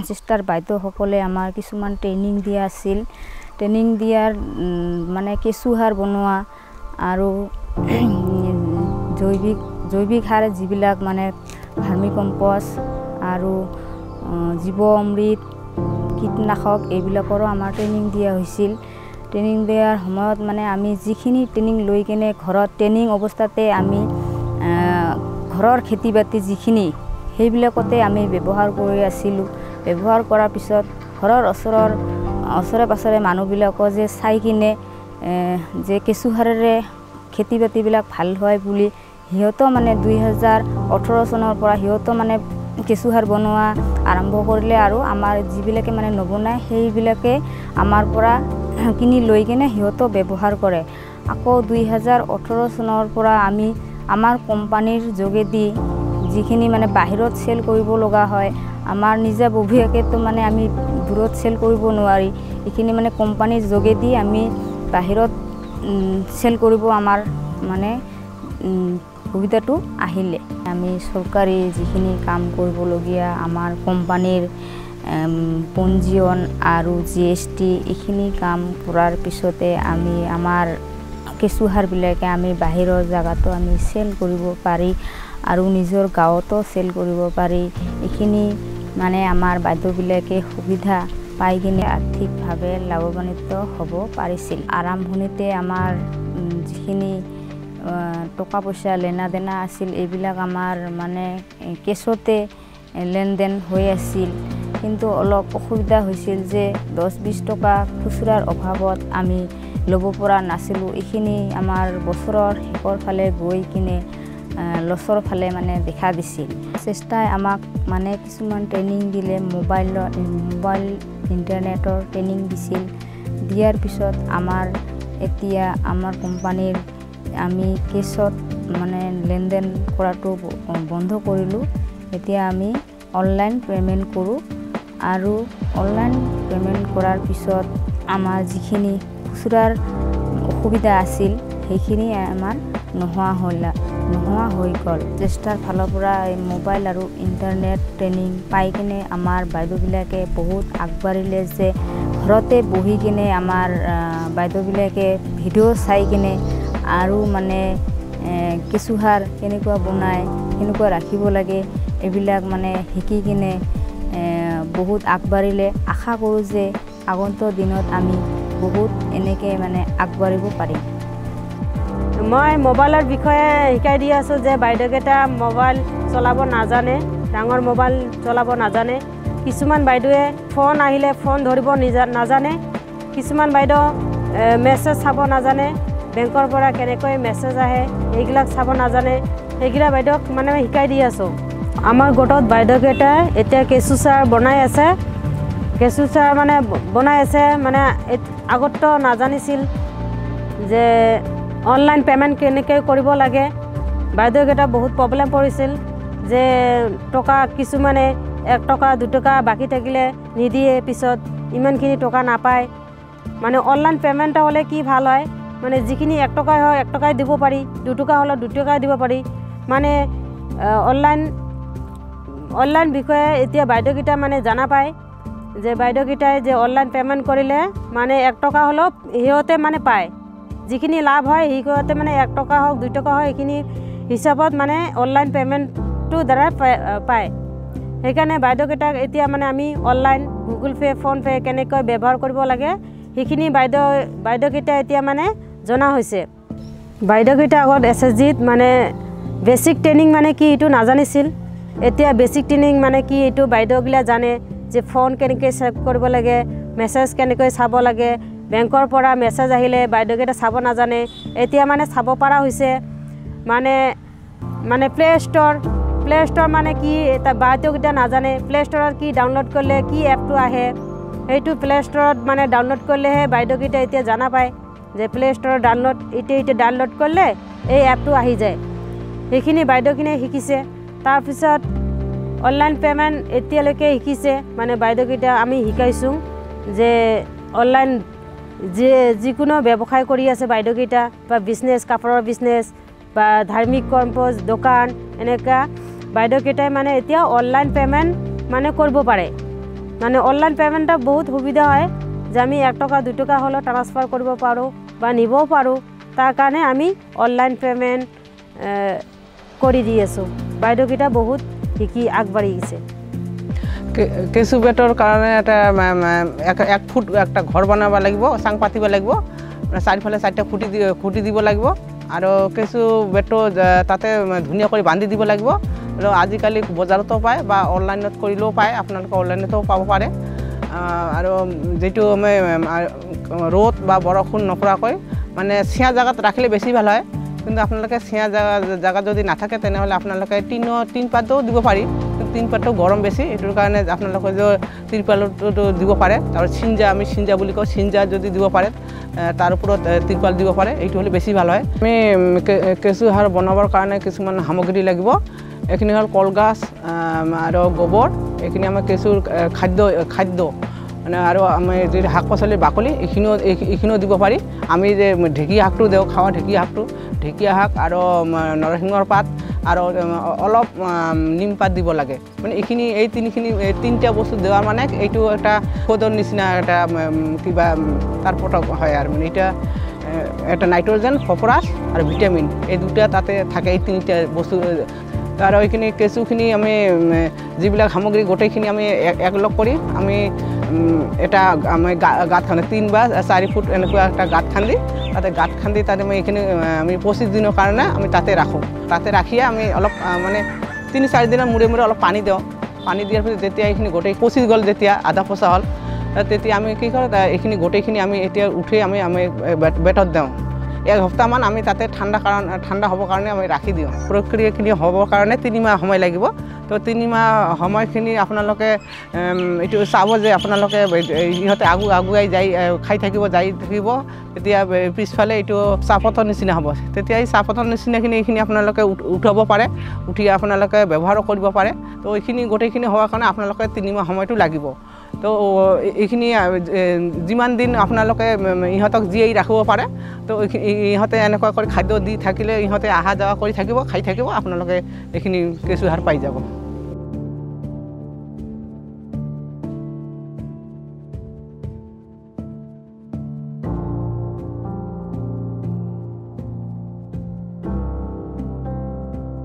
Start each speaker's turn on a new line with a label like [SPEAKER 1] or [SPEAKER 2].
[SPEAKER 1] সিস্টাৰ বাইদেউসকলে আমাৰ কিছুমান ট্ৰেইনিং দিয়া আছিল। ট্ৰেইনিং দিয়াৰ মানে কেঁচুসাৰ বনোৱা আৰু জৈৱিক সাৰ যিবিলাক মানে ভাৰ্মি কম্পষ্ট আৰু জীৱ অমৃত কীটনাশক এইবিলাকৰো আমাৰ ট্ৰেইনিং দিয়া হৈছিল। ট্ৰেইনিং দিয়াৰ সময়ত মানে আমি যিখিনি ট্ৰেইনিং লৈ কিনে ঘৰত ট্ৰেইনিং অৱস্থাতে আমি ঘৰৰ খেতি বাতি যিখিনি সেইবিলাকতে আমি ব্যৱহাৰ কৰি আছিলোঁ। ব্যৱহাৰ কৰাৰ পিছত ঘৰৰ ওচৰে পাছৰে মানুহবিলাকো যে চাই কিনে যে কেঁচুসাৰেৰে খেতি বাতিবিলাক ভাল হয় বুলি সিহঁতো মানে 2018 চনৰ পৰা সিহঁতো মানে কেঁচুসাৰ বনোৱা আৰম্ভ কৰিলে আৰু আমাৰ যিবিলাকে মানে নবনায় সেইবিলাকে আমাৰ পৰা কিনি লৈ কিনে সিহঁতো ব্যৱহাৰ কৰে। আকৌ 2018 চনৰ পৰা আমি আমাৰ কোম্পানীৰ যোগেদি যিখিনি মানে বাহিৰত চেল কৰিব লগা হয়, আমাৰ নিজাববীয়াকেতো মানে আমি দূৰত চেল কৰিব নোৱাৰি, এইখিনি মানে কোম্পানীৰ যোগেদি আমি বাহিৰত চেল কৰিব আমাৰ মানে সুবিধাটো আহিলে। আমি চৰকাৰী যিখিনি কাম কৰিবলগীয়া আমাৰ কোম্পানীৰ পঞ্জীয়ন আৰু GST এইখিনি কাম কৰাৰ পিছতে আমি আমাৰ কেঁচুসাৰবিলাকে আমি বাহিৰৰ জেগাতো আমি চেল কৰিব পাৰি আৰু নিজৰ গাঁৱতো চেল কৰিব পাৰি। এইখিনি মানে আমাৰ বাইদেউবিলাকে সুবিধা পাই কিনে আৰ্থিকভাৱে লাভৱান্বিত হ'ব পাৰিছিল। আৰম্ভণিতে আমাৰ যিখিনি টকা পইচা লেনা দেনা আছিল এইবিলাক আমাৰ মানে কেছতে লেনদেন হৈ আছিল, কিন্তু অলপ অসুবিধা হৈছিল যে 10-20 টকা খুচুৰাৰ অভাৱত আমি ল'ব পৰা নাছিলোঁ। এইখিনি আমাৰ বছৰৰ শেষৰ ফালে গৈ কিনে লছৰ ফালে মানে দেখা দিছিল। চেষ্টাই আমাক মানে কিছুমান ট্ৰেইনিং দিলে, মোবাইল ইণ্টাৰনেটৰ ট্ৰেইনিং দিছিল। দিয়াৰ পিছত এতিয়া আমাৰ কোম্পানীৰ আমি কেছত মানে লেনদেন কৰাটো বন্ধ কৰিলোঁ। এতিয়া আমি অনলাইন পে'মেণ্ট কৰোঁ আৰু অনলাইন পে'মেণ্ট কৰাৰ পিছত আমাৰ যিখিনি খুচুৰাৰ অসুবিধা আছিল সেইখিনি আমাৰ নোহোৱা হৈ গ'ল। চেষ্টাৰ ফালৰ পৰা মোবাইল আৰু ইণ্টাৰনেট ট্ৰেইনিং পাই কিনে আমাৰ বাইদেউবিলাকে বহুত আগবাঢ়িলে যে ঘৰতে বহি কিনে আমাৰ বাইদেউবিলাকে ভিডিঅ' চাই কিনে আৰু মানে কেঁচুসাৰ কেনেকুৱা বনায়, কেনেকুৱা ৰাখিব লাগে এইবিলাক মানে শিকি কিনে বহুত আগবাঢ়িলে। আশা কৰোঁ যে আগন্তুক দিনত আমি বহুত এনেকৈ মানে আগবাঢ়িব পাৰিম।
[SPEAKER 2] মই মোবাইলৰ বিষয়ে শিকাই দি আছোঁ যে বাইদেউকেইটা মোবাইল চলাব নাজানে, ডাঙৰ মোবাইল চলাব নাজানে। কিছুমান বাইদেৱে ফোন আহিলে ফোন ধৰিব নাজানে, কিছুমান বাইদেউ মেছেজ চাব নাজানে, বেংকৰ পৰা কেনেকৈ মেছেজ আহে এইবিলাক চাব নাজানে। সেইবিলাক বাইদেউক মানে শিকাই দি আছোঁ। আমাৰ গোটত বাইদেউকেইটাই এতিয়া কেঁচুসাৰ বনাই আছে, মানে আগতো নাজানিছিল যে অনলাইন পে'মেণ্ট কেনেকৈ কৰিব লাগে। বাইদেউকেইটা বহুত প্ৰব্লেম পৰিছিল যে টকা কিছুমানে 1 টকা 2 টকা বাকী থাকিলে নিদিয়ে, পিছত ইমানখিনি টকা নাপায়। মানে অনলাইন পে'মেণ্ট হ'লে কি ভাল হয়, মানে যিখিনি 1 টকাই হয় 1 টকাই দিব পাৰি, 2 টকা হ'লে 2 টকাই দিব পাৰি। মানে অনলাইন বিষয়ে এতিয়া বাইদেউকেইটা মানে জানা পায় যে বাইদেউকেইটাই যে অনলাইন পে'মেণ্ট কৰিলে মানে 1 টকা হ'লেও সিহঁতে মানে পায়, যিখিনি লাভ হয় সিহঁতে মানে 1 টকা হওক 2 টকা হয় এইখিনি হিচাপত মানে অনলাইন পে'মেণ্টটোৰ দ্বাৰা পায়। সেইকাৰণে বাইদেউকেইটাক এতিয়া মানে আমি online Google pay' phone pay' কেনেকৈ ব্যৱহাৰ কৰিব লাগে সেইখিনি বাইদেউকেইটা এতিয়া মানে জনা হৈছে। বাইদেউকেইটা আগত SSGত মানে বেচিক ট্ৰেইনিং মানে কি এইটো নাজানিছিল, এতিয়া বেচিক ট্ৰেইনিং মানে কি এইটো বাইদেউগিলা জানে যে ফোন কেনেকৈ চেভ কৰিব লাগে, মেছেজ কেনেকৈ চাব লাগে। বেংকৰ পৰা মেছেজ আহিলে বাইদেউকেইটা চাব নাজানে, এতিয়া মানে চাব পৰা হৈছে। মানে প্লে ষ্ট'ৰ মানে কি এটা বাইদেউকেইটা নাজানে। প্লে ষ্ট'ৰত কি ডাউনলোড কৰিলে কি এপটো আহে, সেইটো প্লে ষ্ট'ৰত মানে ডাউনলোড কৰিলেহে বাইদেউকেইটা এতিয়া জানা পায় যে প্লে ষ্ট'ৰত এতিয়া ডাউনলোড কৰিলে এই এপটো আহি যায়। সেইখিনি বাইদেউখিনিয়ে শিকিছে। তাৰপিছত অনলাইন পে'মেণ্ট এতিয়ালৈকে শিকিছে, মানে বাইদেউকেইটা আমি শিকাইছোঁ যে অনলাইন যিকোনো ব্যৱসায় কৰি আছে বাইদেউকেইটা, বা বিজনেছ, কাপোৰৰ বিজনেছ বা ধাৰ্মিক কম্প'জ দোকান, এনেকুৱা বাইদেউকেইটাই মানে এতিয়া অনলাইন পে'মেণ্ট মানে কৰিব পাৰে। মানে অনলাইন পেমেন্টটা বহুত সুবিধা হয় যে আমি 1 টাকা 2 টাকা হলেও ট্রান্সফার করব পারো বা নিবও পারো তার কারণে আমি অনলাইন পেমেন্ট কৰি দি আছো বাইদেউকেইটা বহুত শিকি আগবাঢ়ি গেছে
[SPEAKER 3] কেঁচু বেতৰ কাৰণে এটা 1 ফুট একটা ঘৰ বনাব লাগিব চাং পাতিব লাগিব চাৰিফালে 4টা খুঁটি দিব লাগিব আৰু কেঁচু বেটো তাতে ধুনীয়া কৰি বান্ধি দিব লাগিব আৰু আজিকালি বজাৰতো পায় বা অনলাইনত কৰিলেও পায় আপোনালোকে অনলাইনতো পাব পাৰে আৰু যেটো আমি ৰ'দ বা বৰষুণ নপৰাকৈ মানে ছিয়া জায়গাত ৰাখিলে বেছি ভাল হয় কিন্তু আপোনালোকে ছিয়া জায়গা যদি নাথাকে তেনেহ'লে আপোনালোকে তিন পাতো দিব পাৰি তিন পাতো গৰম বেছি এটোৰ কাৰণে আপোনালোকে যে তিৰপালটো দিব পাৰে আৰু আমি সিঞ্জা বুলি কওঁ সিঞ্জা যদি দিব পাৰে তাৰ ওপৰত তিৰপাল দিব পাৰে এইটো হ'লে বেছি ভাল হয় আমি কেঁচু সাৰ বনাবৰ কাৰণে কিছুমান সামগ্ৰী লাগিব এইখিনি হ'ল কলগাছ আৰু গোবৰ এইখিনি আমাৰ কেঁচুৰ খাদ্য মানে আৰু আমি যে শাক পাচলিৰ বাকলি এইখিনিও দিব পাৰি আমি যে ঢেকীয়া শাকটো দেওঁ খাৱা ঢেকীয়া শাক আৰু নৰসিংহৰ পাত আৰু অলপ নিম পাত দিব লাগে মানে এই তিনিটা বস্তু দেওয়াৰ মানে এইটো এটা ঔষধৰ নিচিনা এটা কিবা তাৰ পটক হয় আৰু মানে এটা নাইট্ৰজেন ফসফৰাছ আৰু ভিটামিন এই দুটা তাতে থাকে এই তিনিটা বস্তু আৰু এইখিনি কেঁচুখিনি আমি যিবিলাক সামগ্ৰী গোটেইখিনি আমি একলগ কৰি আমি এটা আমি গাঁত খান্দি 3 বা 4 ফুট এনেকুৱা একটা গাঁত খান্দি তাতে আমি এইখিনি আমি 25 দিনৰ কাৰণে আমি তাতে ৰাখোঁ তাতে ৰাখিয়ে আমি অলপ মানে 3-4 দিনৰ মূৰে অলপ পানী দিওঁ পানী দিয়াৰ পিছত যেতিয়া এইখিনি গোটেই পচি গ'ল যেতিয়া আধা পচা হ'ল তেতিয়া আমি কি কৰোঁ এইখিনি গোটেইখিনি আমি এতিয়া উঠি আমি বেটত দিওঁ 1 সপ্তাহমান আমি তাতে ঠাণ্ডা হ'বৰ কাৰণে আমি ৰাখি দিওঁ প্ৰক্ৰিয়াখিনি হ'বৰ কাৰণে 3 মাহ সময় লাগিব তো 3 মাহ সময়খিনি আপোনালোকে এইটো চাব যে আপোনালোকে ইহঁতে আগুৱাই খাই থাকিব তেতিয়া পিছফালে এইটো চাহপাতৰ নিচিনা হ'ব তেতিয়া এই চাহপাতৰ নিচিনাখিনি এইখিনি আপোনালোকে উঠাব পাৰে উঠি আপোনালোকে ব্যৱহাৰ কৰিব পাৰে তো এইখিনি গোটেইখিনি হোৱাৰ কাৰণে আপোনালোকে 3 মাহ সময়টো লাগিব তো এইখিনি যিমান দিন আপোনালোকে ইহঁতক জীয়াই ৰাখিব পাৰে তো ইহঁতে এনেকুৱা কৰি খাদ্য দি থাকিলে ইহঁতে আহা যাৱা কৰি থাকিব খাই থাকিব আপোনালোকে এইখিনি কেঁচু সাৰ পাই যাব